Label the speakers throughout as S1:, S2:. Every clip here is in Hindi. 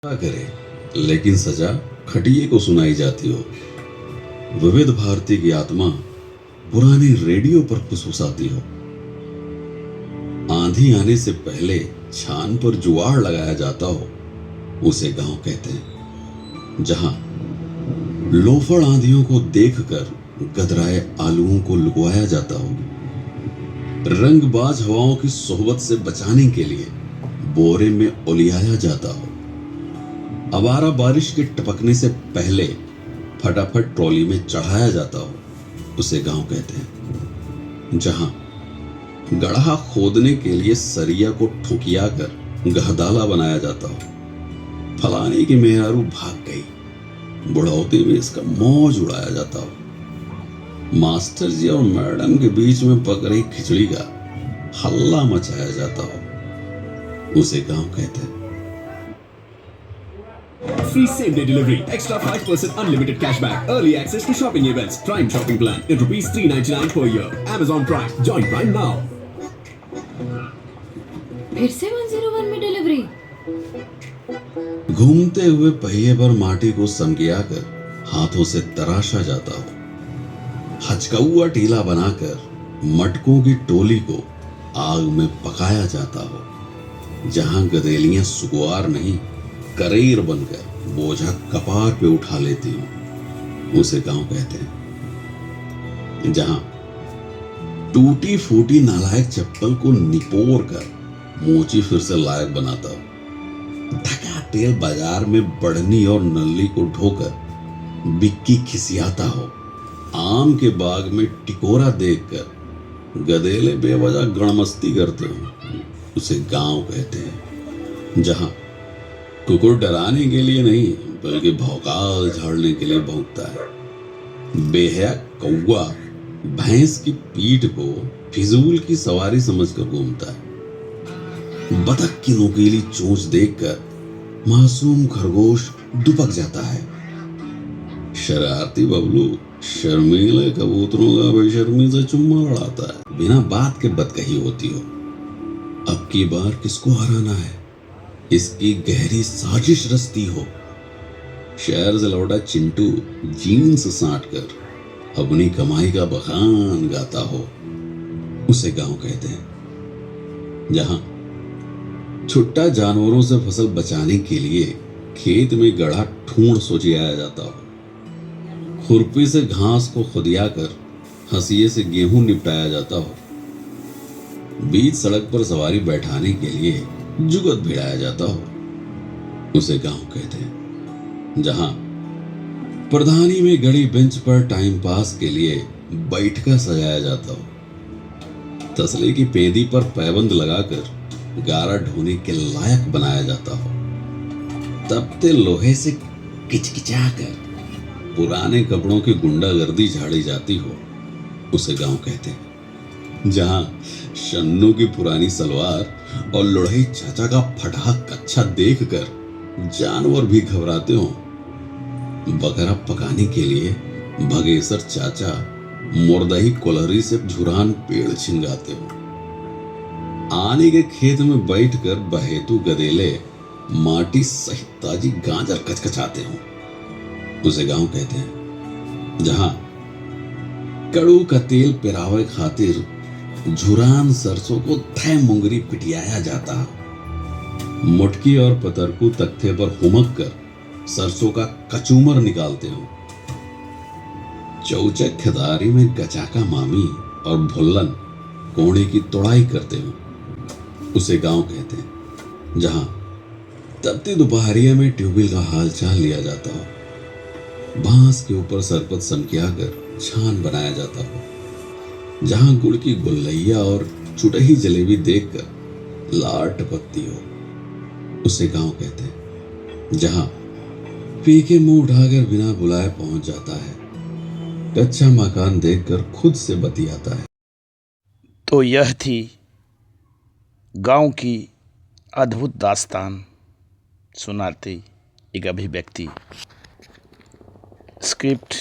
S1: क्या करे लेकिन सजा खटिए को सुनाई जाती हो। विविध भारती की आत्मा पुराने रेडियो पर फुसफुसाती हो। आंधी आने से पहले छान पर जुआड़ लगाया जाता हो, उसे गांव कहते हैं। जहां लोफड़ आंधियों को देखकर गदराए आलुओं को लुकवाया जाता हो। रंगबाज हवाओं की सोहबत से बचाने के लिए बोरे में उलियाया जाता हो। अवारा बारिश के टपकने से पहले फटाफट ट्रॉली में चढ़ाया जाता हो, उसे गांव कहते हैं। जहां गड्ढा खोदने के लिए सरिया को ठुकिया कर गहदाला बनाया जाता हो। फलाने की मेहरारू भाग गई, बुढ़ौती में इसका मौज उड़ाया जाता हो। मास्टर जी और मैडम के बीच में पक रही खिचड़ी का हल्ला मचाया जाता हो, उसे गांव कहते हैं।
S2: Free same day delivery, extra 5% unlimited cashback, early access to shopping events, Prime shopping plan in rupees 399 per year. Amazon Prime, join Prime now.
S3: फिर से 101 में डिलीवरी।
S1: घूमते हुए पहिए पर माटी को समगिया कर हाथों से तराशा जाता हो। हचकौआ टीला बनाकर मटकों की टोली को आग में पकाया जाता हो। जहां गदेलियां सुकुआर नहीं करेर बनकर बोझा कपार पे उठा लेती हूं, उसे गांव कहते हैं। जहां टूटी फूटी नालायक चप्पल को निपोर कर मोची फिर से लायक बनाता हूं। धका तेल बाजार में बढ़नी और नल्ली को ढोकर बिक्की खिसियाता हो। आम के बाग में टिकोरा देखकर गधेले बेवजह गणमस्ती करते हो, उसे गांव कहते हैं। जहां कुकुर डराने के लिए नहीं बल्कि भौकाल झाड़ने के लिए भौंकता है। बेहया कौवा भैंस की पीठ को फिजूल की सवारी समझकर घूमता है। बतख की नुकीली चोंच देखकर मासूम खरगोश दुबक जाता है। शरारती बबलू शर्मीले कबूतरों का बेशर्मी से चुम्मा लड़ाता है, बिना बात के बदकही होती हो। अब की बार किसको हराना है, इसकी गहरी साजिश रचती हो। शहर से लौटा चिंटू जीन्स साट कर अपनी कमाई का बखान गाता हो, उसे गांव कहते हैं। जहां छुट्टा जानवरों से फसल बचाने के लिए खेत में गड्ढा ढूंढ सोचियाया जाता हो। खुरपी से घास को खुदिया कर हंसिए से गेहूं निपटाया जाता हो। बीच सड़क पर सवारी बैठाने के लिए जुगत भिड़ाया जाता हो, उसे गांव कहते हैं। जहां प्रधानी में गड़ी बेंच पर टाइम पास के लिए बैठका सजाया जाता हो। तसले की पेंदी पर पैबंद लगाकर गारा ढोने के लायक बनाया जाता हो। तपते लोहे से किचकिचा कर पुराने कपड़ों की गुंडागर्दी झाड़ी जाती हो, उसे गांव कहते हैं। जहां शन्नू की पुरानी सलवार और लुढ़ई चाचा का फटा कच्छा देखकर जानवर भी घबराते हो। बकरा पकाने के लिए भगेसर चाचा मुर्दही कोलहरी से झुरान पेड़ छिंगाते हो। आने के खेत में बैठकर बहेतु गदेले माटी सहित ताजी गाजर कचकचाते हो, उसे गांव कहते हैं। जहां कड़ू का तेल पिरावे खातिर झुरान सरसों को थे मुंगरी पिटियाया जाता। मुटकी और पतरकू तख्ते पर हुमक कर सरसों का कचूमर निकालते हो। चौचक खिदारी में गचाका मामी और भुल्लन कोड़े की तोड़ाई करते हो, उसे गांव कहते हैं। जहां तपती दोपहरिया में ट्यूबवेल का हाल चाल लिया जाता हो। बांस के ऊपर सरपत समकिया कर छान बनाया जाता हो। जहां गुड़ की गुल्लैया और चुटही जलेबी देखकर लार टपकती हो, उसे गांव कहते हैं। जहां पी के मुंह उठाकर बिना बुलाए पहुंच जाता है। कच्चा मकान देखकर खुद से बतियाता है।
S4: तो यह थी गांव की अद्भुत दास्तान सुनाती एक अभिव्यक्ति। स्क्रिप्ट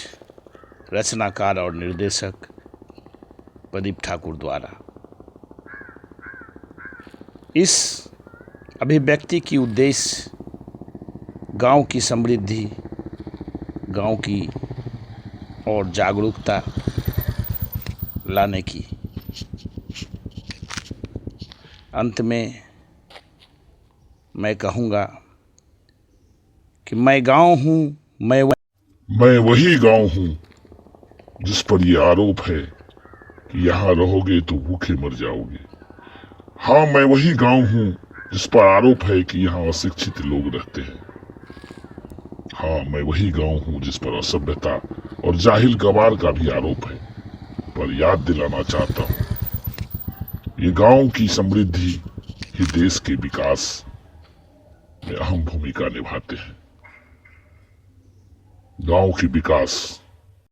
S4: रचनाकार और निर्देशक प्रदीप ठाकुर द्वारा। इस अभिव्यक्ति की उद्देश्य गांव की समृद्धि, गांव की और जागरूकता लाने की। अंत में मैं कहूँगा कि मैं गांव हूँ, मैं
S5: वही गांव हूँ जिस पर ये आरोप है कि यहाँ रहोगे तो भूखे मर जाओगे। हाँ, मैं वही गांव हूँ जिस पर आरोप है कि यहाँ अशिक्षित लोग रहते हैं। हाँ, मैं वही गांव हूँ जिस पर असभ्यता और जाहिल गवार का भी आरोप है। पर याद दिलाना चाहता हूँ, ये गांव की समृद्धि ही देश के विकास में अहम भूमिका निभाते हैं। गांव की विकास